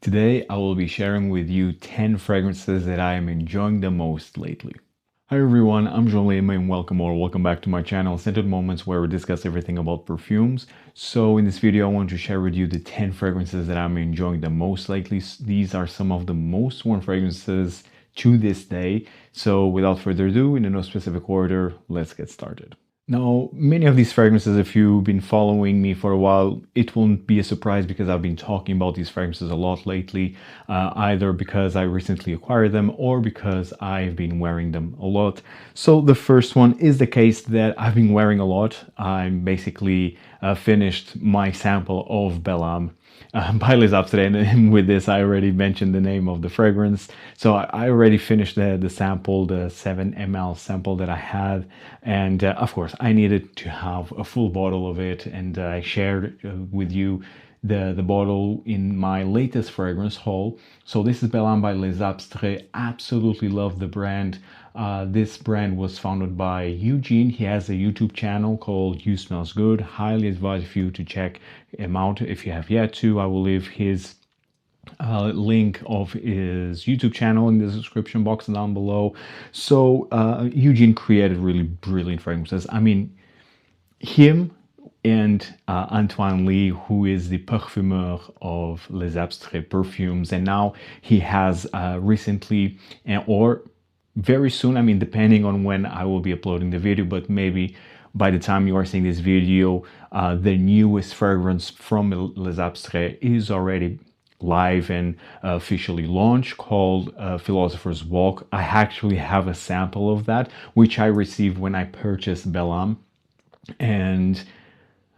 Today, I will be sharing with you 10 fragrances that I am enjoying the most lately. Hi everyone, I'm Ajmal Amir and welcome back to my channel, Scented Moments, where we discuss everything about perfumes. So in this video, I want to share with you the 10 fragrances that I'm enjoying the most lately. These are some of the most worn fragrances to this day. So without further ado, in no specific order, let's get started. Now, many of these fragrances, if you've been following me for a while, it won't be a surprise because I've been talking about these fragrances a lot lately, either because I recently acquired them or because I've been wearing them a lot. So the first one is the case that I've been wearing a lot. I'm basically finished my sample of Belle Âme by Les Abstraits, and with this I already mentioned the name of the fragrance. So I already finished the sample, the 7 ml sample that I had, and of course I needed to have a full bottle of it, and I shared with you the bottle in my latest fragrance haul. So this is Belle Âme by Les Abstraits. Absolutely love the brand. This brand was founded by Eugene. He has a YouTube channel called You Smells Good. Highly advise you to check him out if you have yet to. I will leave his link of his YouTube channel in the description box down below. So Eugene created really brilliant fragrances. I mean, him and Antoine Lee, who is the parfumeur of Les Abstraits perfumes, and now he has recently, or very soon, I mean, depending on when I will be uploading the video, but maybe by the time you are seeing this video, the newest fragrance from Les Abstraits is already live and officially launched, called Philosopher's Walk. I actually have a sample of that, which I received when I purchased Belle Âme. And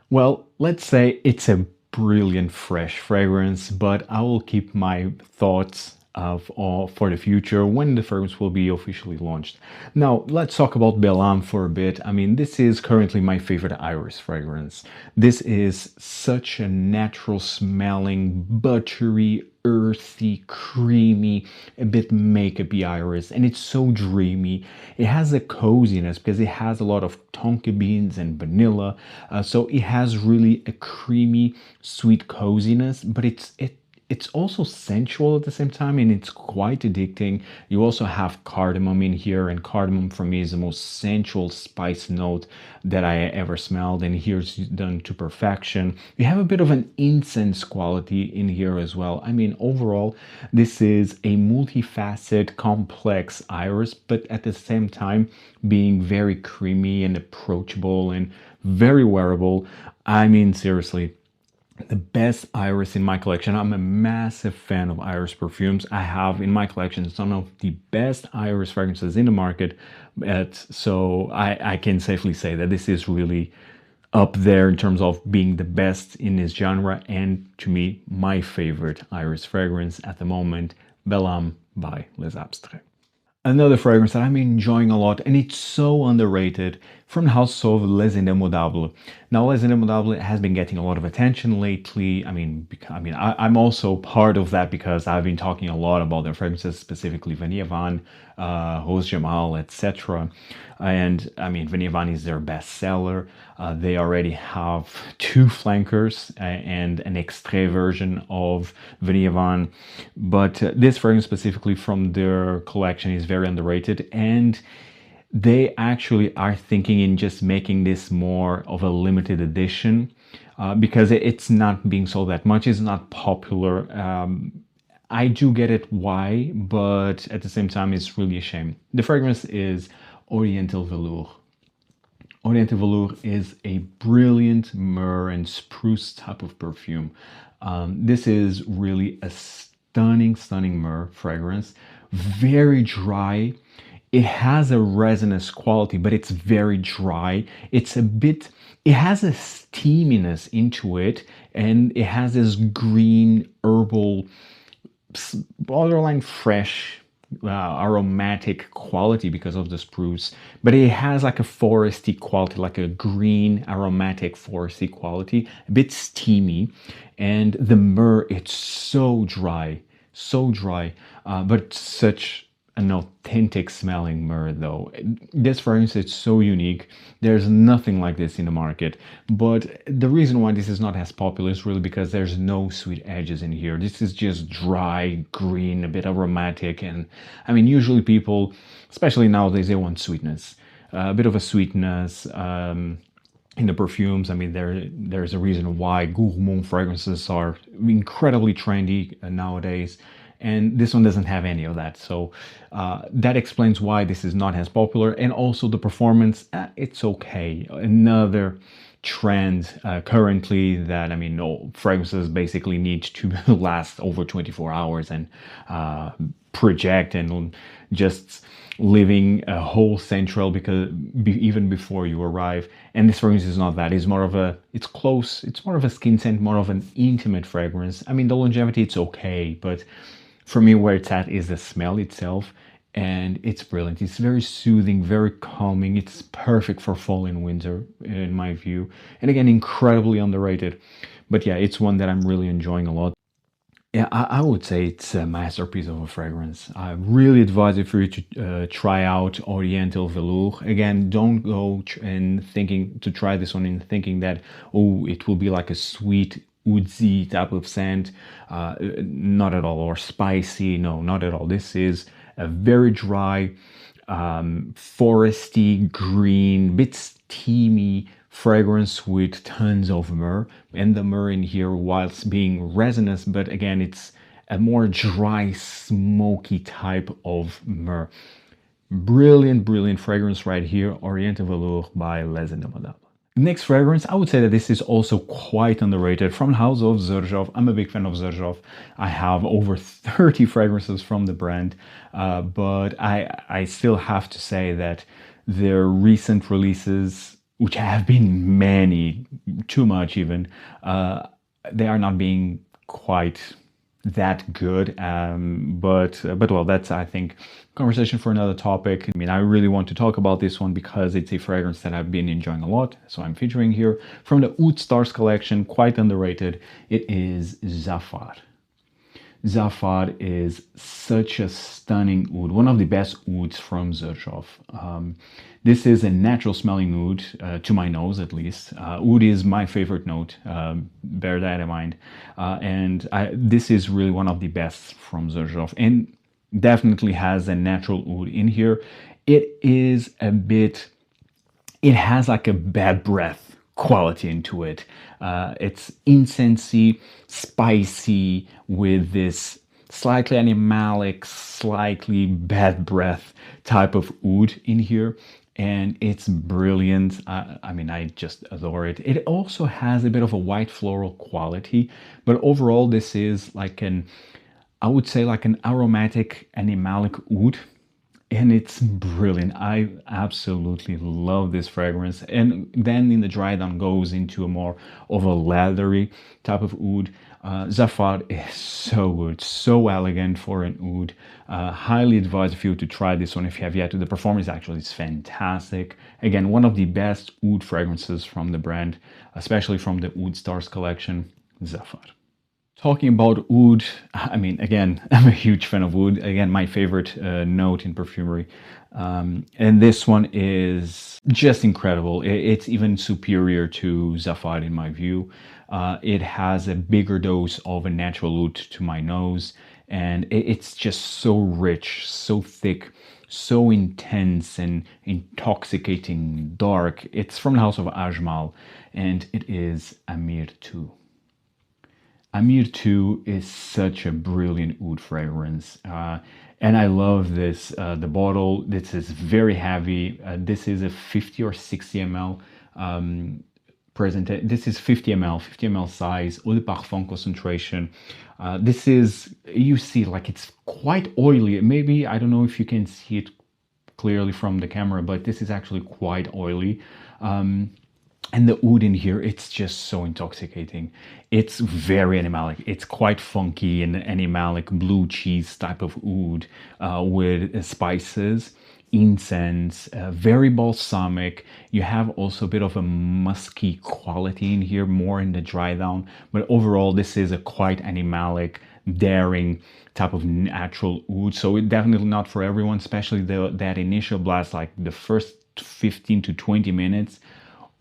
well, let's say it's a brilliant fresh fragrance, but I will keep my thoughts for the future when the fragrance will be officially launched. Now, let's talk about Belle Âme for a bit. I mean, this is currently my favorite iris fragrance. This is such a natural smelling, buttery, earthy, creamy, a bit makeup-y iris, and it's so dreamy. It has a coziness because it has a lot of tonka beans and vanilla, so it has really a creamy, sweet coziness, but it's also sensual at the same time, and it's quite addicting. You also have cardamom in here, and cardamom for me is the most sensual spice note that I ever smelled, and here's done to perfection. You have a bit of an incense quality in here as well. I mean, overall, this is a multifaceted, complex iris, but at the same time being very creamy and approachable and very wearable. I mean, seriously, the best iris in my collection. I'm a massive fan of iris perfumes. I have in my collection some of the best iris fragrances in the market, so I can safely say that this is really up there in terms of being the best in this genre, and to me, my favorite iris fragrance at the moment, Belle Âme by Les Abstraits. Another fragrance that I'm enjoying a lot, and it's so underrated, from the house of Les Indemodables. Now, Les Indemodables has been getting a lot of attention lately. I'm also part of that because I've been talking a lot about their fragrances, specifically Vanilla Van, Rose Jamal, etc. And I mean, Vanilla Van is their best seller. They already have 2 flankers and an extrait version of Vanilla Van. But this fragrance specifically from their collection is very underrated, and they actually are thinking in just making this more of a limited edition because it's not being sold that much. It's not popular. I do get it why, but at the same time, it's really a shame. The fragrance is Oriental Velours. Oriental Velours is a brilliant myrrh and spruce type of perfume. This is really a stunning myrrh fragrance. Very dry. It has a resinous quality, but it's very dry. It has a steaminess into it, and it has this green, herbal, borderline fresh, aromatic quality because of the spruce, but it has like a foresty quality, like a green, aromatic, foresty quality, a bit steamy, and the myrrh, it's so dry, but such an authentic smelling myrrh though. This fragrance is so unique. There's nothing like this in the market. But the reason why this is not as popular is really because there's no sweet edges in here. This is just dry, green, a bit aromatic. And I mean, usually people, especially nowadays, they want sweetness. A bit of a sweetness. In the perfumes, I mean, there's a reason why gourmand fragrances are incredibly trendy nowadays, and this one doesn't have any of that. So that explains why this is not as popular. And also the performance, it's okay. Another trend currently that, I mean, no, fragrances basically need to last over 24 hours and project and just living a whole central because even before you arrive. And this fragrance is not that. It's more of a, it's close, it's more of a skin scent, more of an intimate fragrance. I mean, the longevity, it's okay, but for me, where it's at is the smell itself, and it's brilliant. It's very soothing, very calming. It's perfect for fall and winter, in my view. And again, incredibly underrated. But yeah, it's one that I'm really enjoying a lot. Yeah, I would say it's a masterpiece of a fragrance. I really advise it for you to try out Oriental Velours. Again, don't go and thinking to try this one and thinking that, oh, it will be like a sweet woodsy type of scent. Not at all. Or spicy. No, not at all. This is a very dry, foresty, green, bit steamy fragrance with tons of myrrh. And the myrrh in here, whilst being resinous, but again, it's a more dry, smoky type of myrrh. Brilliant, brilliant fragrance right here. Oriental Velours by Les Indemodables. Next fragrance, I would say that this is also quite underrated, from the house of Xerjoff. I'm a big fan of Xerjoff. I have over 30 fragrances from the brand, but I still have to say that their recent releases, which have been many, too much even, they are not being quite that good. But well, that's, I think, conversation for another topic. I mean, I really want to talk about this one because it's a fragrance that I've been enjoying a lot, so I'm featuring here from the Oud Stars collection, quite underrated. It is Zafar. Zafar is such a stunning oud, one of the best ouds from Xerjoff. This is a natural smelling oud, to my nose at least. Oud is my favorite note, bear that in mind. This is really one of the best from Xerjoff, and definitely has a natural oud in here. It is a bit, it has like a bad breath quality into it. It's incensey, spicy, with this slightly animalic, slightly bad breath type of oud in here. And it's brilliant. I mean, I just adore it. It also has a bit of a white floral quality, but overall this is like an, I would say like an aromatic animalic oud, and it's brilliant. I absolutely love this fragrance. And then in the dry down goes into a more of a leathery type of oud. Zafar is so good, so elegant for an oud. Highly advise you to try this one if you have yet to. The performance actually is fantastic. Again, one of the best oud fragrances from the brand, especially from the Oud Stars collection, Zafar. Talking about oud, I mean, again, I'm a huge fan of oud. Again, my favorite note in perfumery. And this one is just incredible. It's even superior to Zafar in my view. It has a bigger dose of a natural oud to my nose, and it's just so rich, so thick, so intense and intoxicating, dark. It's from the house of Ajmal, and it is Amir Two. Amir Two is such a brilliant oud fragrance, and I love this. The bottle, this is very heavy. This is a 50 or 60 ml This is 50 ml size, eau de parfum concentration. This is, you see, like it's quite oily. Maybe, I don't know if you can see it clearly from the camera, but this is actually quite oily. And the oud in here, it's just so intoxicating. It's very animalic. It's quite funky and animalic, blue cheese type of oud with spices, incense, very balsamic. You have also a bit of a musky quality in here, more in the dry down. But overall, this is a quite animalic, daring type of natural oud. So it definitely not for everyone, especially that initial blast, like the first 15 to 20 minutes.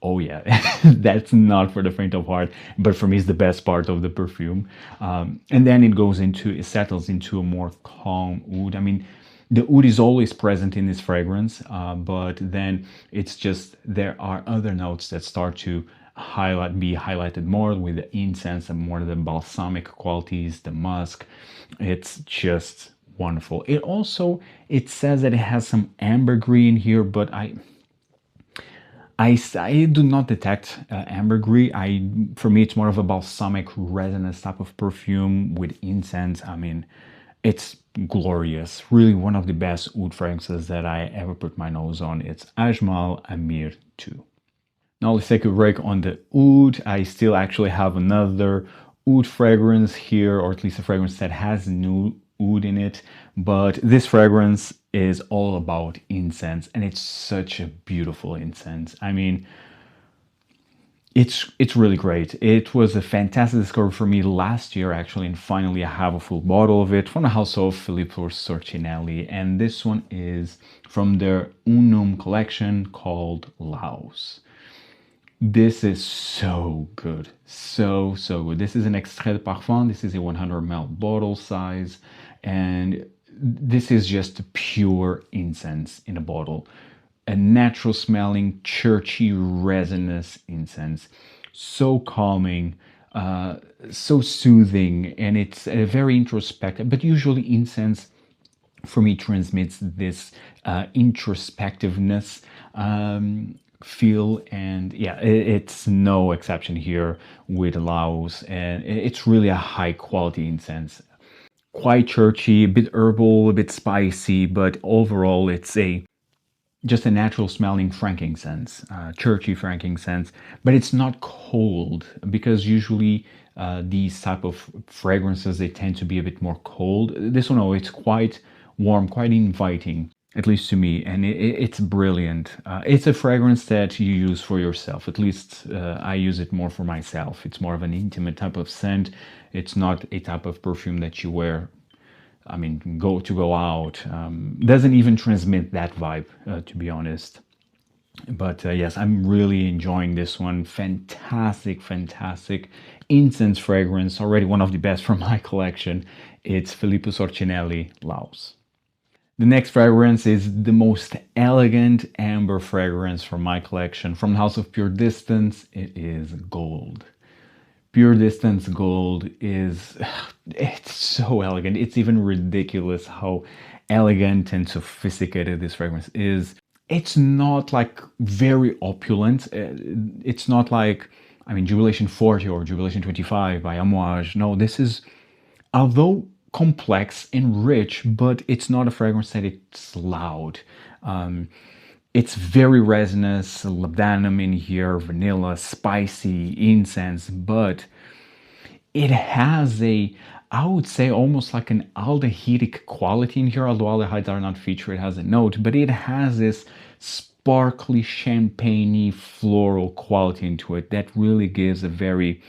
Oh yeah, that's not for the faint of heart, but for me it's the best part of the perfume. And then it settles into a more calm oud. I mean, the oud is always present in this fragrance, but then it's just there are other notes that start to be highlighted more with the incense and more the balsamic qualities, the musk. It's just wonderful. It says that it has some ambergris in here, but I do not detect ambergris. For me, it's more of a balsamic resonance type of perfume with incense. I mean, it's glorious. Really one of the best oud fragrances that I ever put my nose on. It's Ajmal Amir Two. Now let's take a break on the oud. I still actually have another oud fragrance here, or at least a fragrance that has new oud in it, but this fragrance is all about incense, and it's such a beautiful incense. I mean, it's really great. It was a fantastic discovery for me last year, actually, and finally I have a full bottle of it from the house of Filippo Sorcinelli, and this one is from their Unum collection called LAVS. This is so good, so good. This is an extrait de parfum. This is a 100 ml bottle size, and this is just pure incense in a bottle. A natural smelling, churchy, resinous incense. So calming, so soothing, and it's very introspective. But usually incense, for me, transmits this introspectiveness feel, and yeah, it's no exception here with LAVS, and it's really a high quality incense. Quite churchy, a bit herbal, a bit spicy, but overall it's just a natural smelling frankincense, churchy frankincense, but it's not cold, because usually these type of fragrances, they tend to be a bit more cold. This one, oh, it's quite warm, quite inviting, at least to me, and it's brilliant. It's a fragrance that you use for yourself. At least I use it more for myself. It's more of an intimate type of scent. It's not a type of perfume that you wear, I mean, go out. Doesn't even transmit that vibe, to be honest. But yes, I'm really enjoying this one. Fantastic incense fragrance. Already one of the best from my collection. It's Filippo Sorcinelli LAVS. The next fragrance is the most elegant amber fragrance from my collection. From the house of Puredistance, it is Gold. Puredistance Gold it's so elegant. It's even ridiculous how elegant and sophisticated this fragrance is. It's not like very opulent. It's not like, I mean, Jubilation 40 or Jubilation 25 by Amouage. No, this is, although complex and rich, but it's not a fragrance that it's loud. It's very resinous, labdanum in here, vanilla, spicy, incense, but it has I would say almost like an aldehydic quality in here, although aldehydes are not featured, it has a note, but it has this sparkly, champagne-y, floral quality into it that really gives a very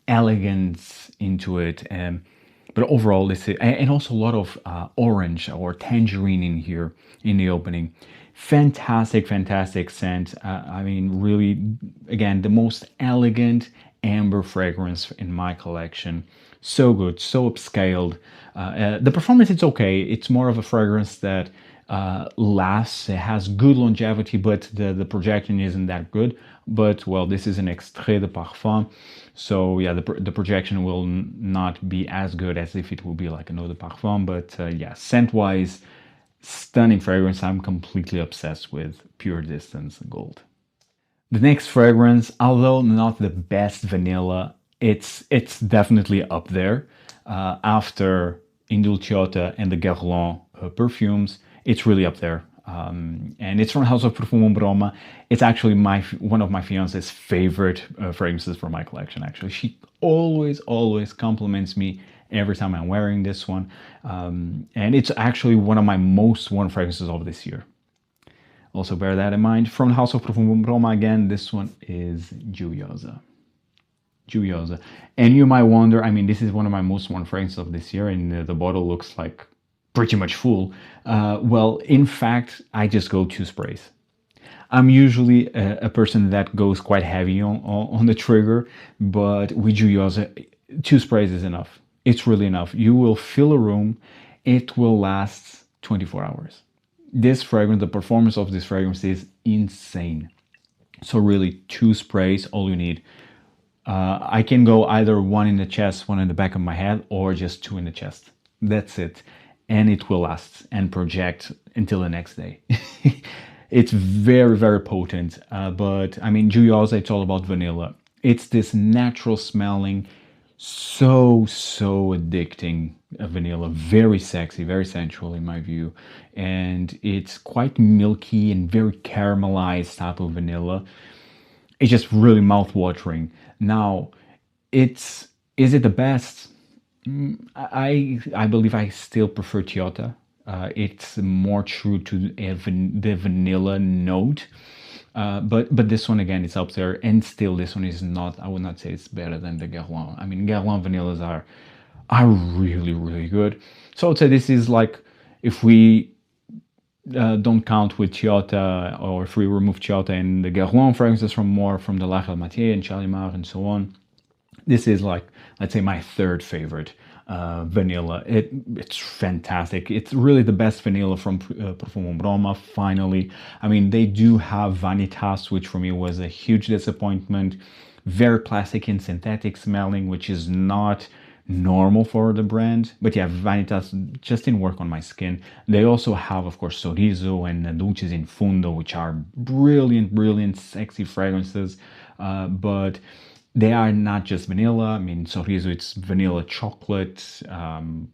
elegance into it. But overall, this is, and also a lot of orange or tangerine in here in the opening. Fantastic scent. I mean, really, again, the most elegant amber fragrance in my collection. So good, so upscaled. The performance, it's okay. It's more of a fragrance that lasts. It has good longevity, but the projection isn't that good. But well, this is an extrait de parfum, so yeah, the projection will not be as good as if it would be like an eau de parfum. But yeah, scent-wise, stunning fragrance. I'm completely obsessed with Puredistance Gold. The next fragrance, although not the best vanilla, it's definitely up there. After Indulciota and the Guerlain perfumes, it's really up there. And it's from House of Profumum Roma. It's actually one of my fiance's favorite fragrances from my collection, actually. She always compliments me every time I'm wearing this one. And it's actually one of my most worn fragrances of this year. Also bear that in mind. From the House of Profumum Roma again, this one is Gioiosa. Gioiosa. And you might wonder, I mean, this is one of my most worn fragrances of this year, and the bottle looks like pretty much full. Well, in fact, I just go 2 sprays. I'm usually a person that goes quite heavy on the trigger, but with Gioiosa, 2 sprays is enough. It's really enough. You will fill a room. It will last 24 hours. This fragrance, the performance of this fragrance is insane. So really, 2 sprays, all you need. I can go either one in the chest, one in the back of my head, or just 2 in the chest. That's it. And it will last and project until the next day. It's very, very potent. But I mean, Gioiosa, it's all about vanilla. It's this natural smelling, so addicting vanilla. Very sexy, very sensual in my view. And it's quite milky and very caramelized type of vanilla. It's just really mouth-watering. Now, is it the best? I believe I still prefer Toyota. It's more true to the vanilla note. But this one again is up there, and still this one is not. I would not say it's better than the Guerlain. I mean, Guerlain vanillas are really good. So I would say this is like, if we don't count with Toyota, or if we remove Toyota and the Guerlain fragrances from the La Reine and Chalimar and so on, this is like, let's say, my third favorite vanilla. It's fantastic. It's really the best vanilla from Profumum Roma, finally. I mean, they do have Vanitas, which for me was a huge disappointment. Very plastic and synthetic smelling, which is not normal for the brand. But yeah, Vanitas just didn't work on my skin. They also have, of course, Sorriso and Dulces in Fundo, which are brilliant, sexy fragrances. But they are not just vanilla. I mean, Sorriso, it's vanilla chocolate,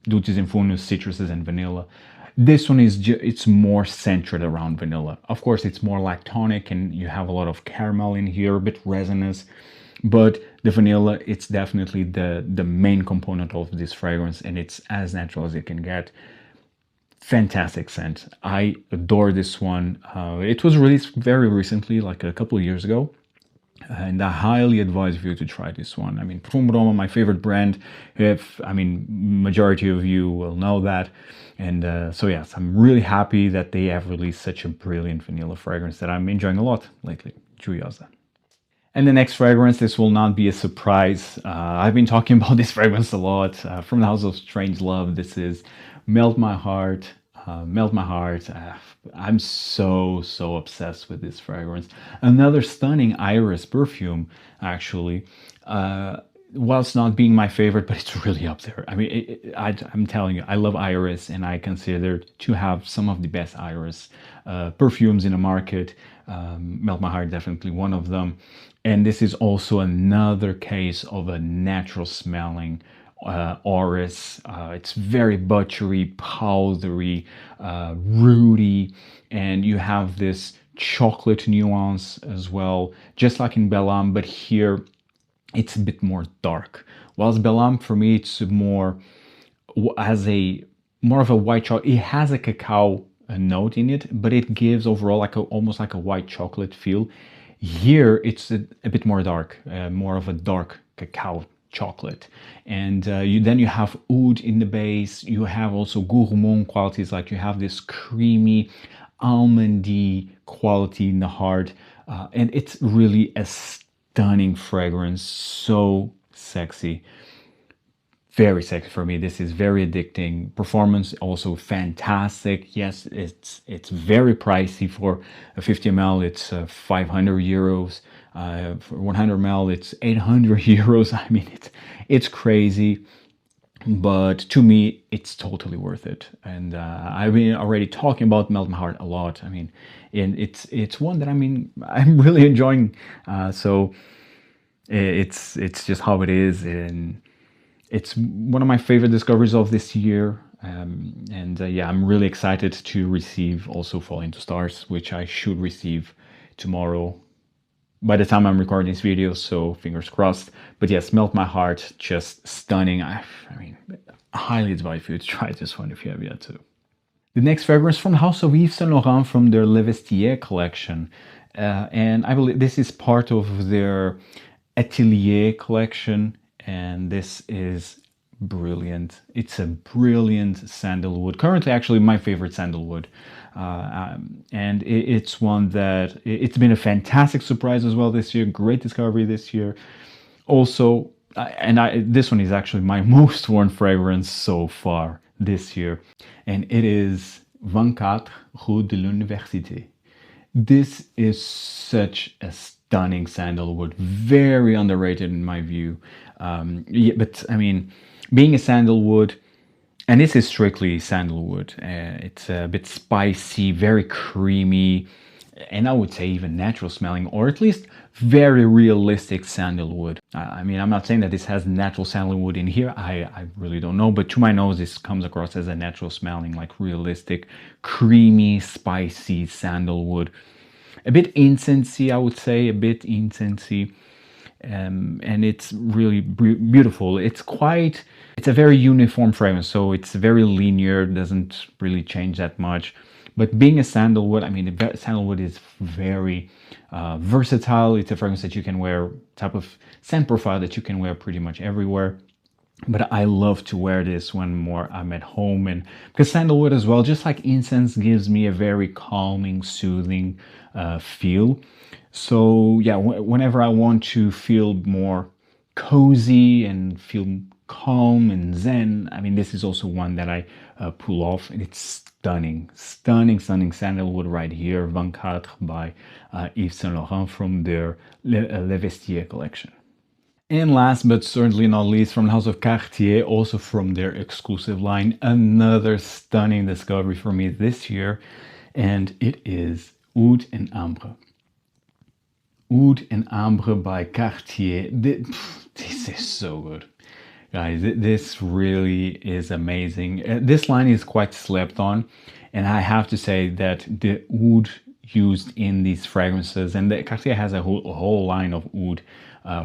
Dulces in Fundo, citruses and vanilla. This one is it's more centered around vanilla. Of course, it's more lactonic, and you have a lot of caramel in here, a bit resinous. But the vanilla, it's definitely the main component of this fragrance, and it's as natural as it can get. Fantastic scent. I adore this one. It was released very recently, like a couple of years ago. And I highly advise you to try this one. I mean, Profumum Roma, my favorite brand. Majority of you will know that. And so yes, I'm really happy that they have released such a brilliant vanilla fragrance that I'm enjoying a lot lately. Gioiosa. And the next fragrance, this will not be a surprise. I've been talking about this fragrance a lot. From the house of Strangelove, this is Meltmyheart. Meltmyheart. I'm so obsessed with this fragrance. Another stunning iris perfume, actually. Whilst not being my favorite, but it's really up there. I mean, I'm telling you, I love iris, and I consider to have some of the best iris perfumes in the market. Meltmyheart, definitely one of them. And this is also another case of a natural smelling orris. It's very buttery, powdery, rooty, and you have this chocolate nuance as well, just like in Belle Âme, but here it's a bit more dark. Whilst Belle Âme, for me, it's more of a white chocolate. It has a cacao note in it, but it gives overall like almost like a white chocolate feel. Here it's a bit more dark, more of a dark cacao chocolate. And then you have oud in the base. You have also gourmand qualities, like you have this creamy almondy quality in the heart. And it's really a stunning fragrance, so sexy. Very sexy for me. This is very addicting. Performance also fantastic. Yes, it's very pricey. For a 50 ml, it's 500 euros. For 100 ml, it's 800 euros. I mean, it's crazy. But to me, it's totally worth it. And I've been already talking about Meltmyheart a lot. I mean, and it's one that I'm really enjoying. So it's just how it is, and it's one of my favorite discoveries of this year. Yeah, I'm really excited to receive also Fall Into Stars, which I should receive tomorrow by the time I'm recording this video, so fingers crossed. But yes, Meltmyheart, just stunning. I highly advise you to try this one if you have yet to. The next fragrance from the house of Yves Saint Laurent, from their Le Vestiaire collection. And I believe this is part of their Atelier collection, and this is brilliant. It's a brilliant sandalwood. Currently, actually, my favorite sandalwood. And it's one that it's been a fantastic surprise as well this year. Great discovery this year. Also, this one is actually my most worn fragrance so far this year, and it is 24 Rue de l'Universite. This is such a stunning sandalwood, very underrated in my view. Yeah, but I mean, being a sandalwood, and this is strictly sandalwood, it's a bit spicy, very creamy, and I would say even natural smelling, or at least very realistic sandalwood. I mean, I'm not saying that this has natural sandalwood in here. I really don't know, but to my nose, this comes across as a natural smelling, like realistic, creamy, spicy sandalwood. A bit incensey, I would say, a bit incensey. And it's really beautiful. It's a very uniform fragrance, so it's very linear, doesn't really change that much. But being a sandalwood, I mean, sandalwood is very versatile. It's a fragrance that you can wear, type of scent profile that you can wear pretty much everywhere. But I love to wear this when I'm at home, and because sandalwood as well, just like incense, gives me a very calming, soothing feel. So yeah, whenever I want to feel more cozy and feel calm and zen, I mean, this is also one that I pull off, and it's stunning, stunning, stunning sandalwood right here, 24 by Yves Saint Laurent from their Le Vestiaire collection. And last but certainly not least, from the house of Cartier, also from their exclusive line, another stunning discovery for me this year, and it is Oud Ambre. Oud Ambre by Cartier. This is so good. Guys, this really is amazing. This line is quite slept on, and I have to say that the oud used in these fragrances, and Cartier has a whole line of oud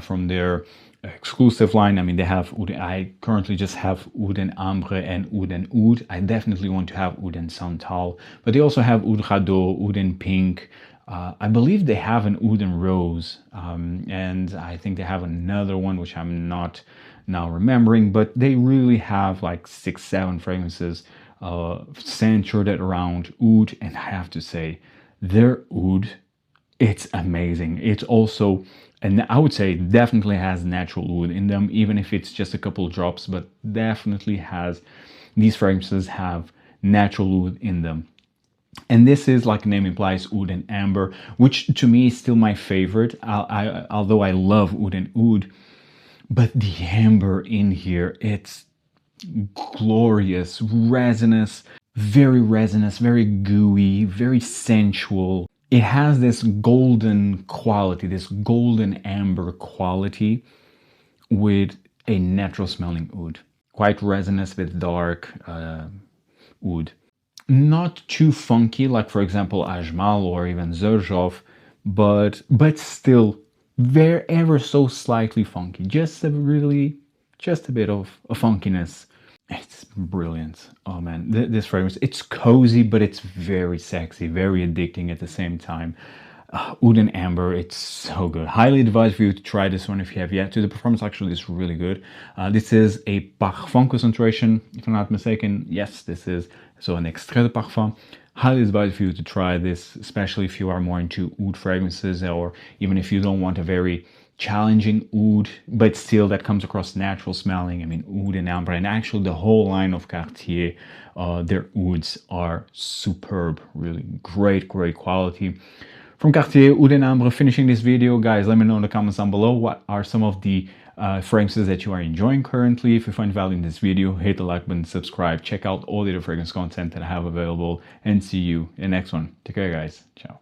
from their exclusive line. I mean, they have oud. I currently just have Oud Ambre and Oud. I definitely want to have Oud Santal, but they also have Oud Radot, Oud Pink. I believe they have an Oud Rose, and I think they have another one which I'm not now remembering, but they really have like 6-7 fragrances centered around oud, and I have to say, their oud, it's amazing. It's also, and I would say definitely has natural oud in them, even if it's just a couple drops, but definitely has, these fragrances have natural oud in them. And this is, like the name implies, Oud Ambre, which to me is still my favorite, although I love oud. But the amber in here, it's glorious, resinous, very gooey, very sensual. It has this golden quality, this golden amber quality with a natural smelling oud. Quite resinous with dark oud. Not too funky, like for example Ajmal or even Xerjoff, but still ever so slightly funky. Just a bit of a funkiness. It's brilliant. Oh man, this fragrance, it's cozy, but it's very sexy, very addicting at the same time. Oud Ambre, it's so good. Highly advise for you to try this one if you have yet to. The performance actually is really good. This is a parfum concentration, if I'm not mistaken. Yes, this is so an extrait de parfum. Highly advise for you to try this, especially if you are more into oud fragrances, or even if you don't want a very challenging oud, but still that comes across natural smelling. I mean, Oud Ambre, and actually the whole line of Cartier, their ouds are superb, really great quality. From Cartier, Oud Ambre, finishing this video. Guys, let me know in the comments down below what are some of the fragrances that you are enjoying currently. If you find value in this video, hit the like button, subscribe, check out all the other fragrance content that I have available, and see you in the next one. Take care, guys. Ciao.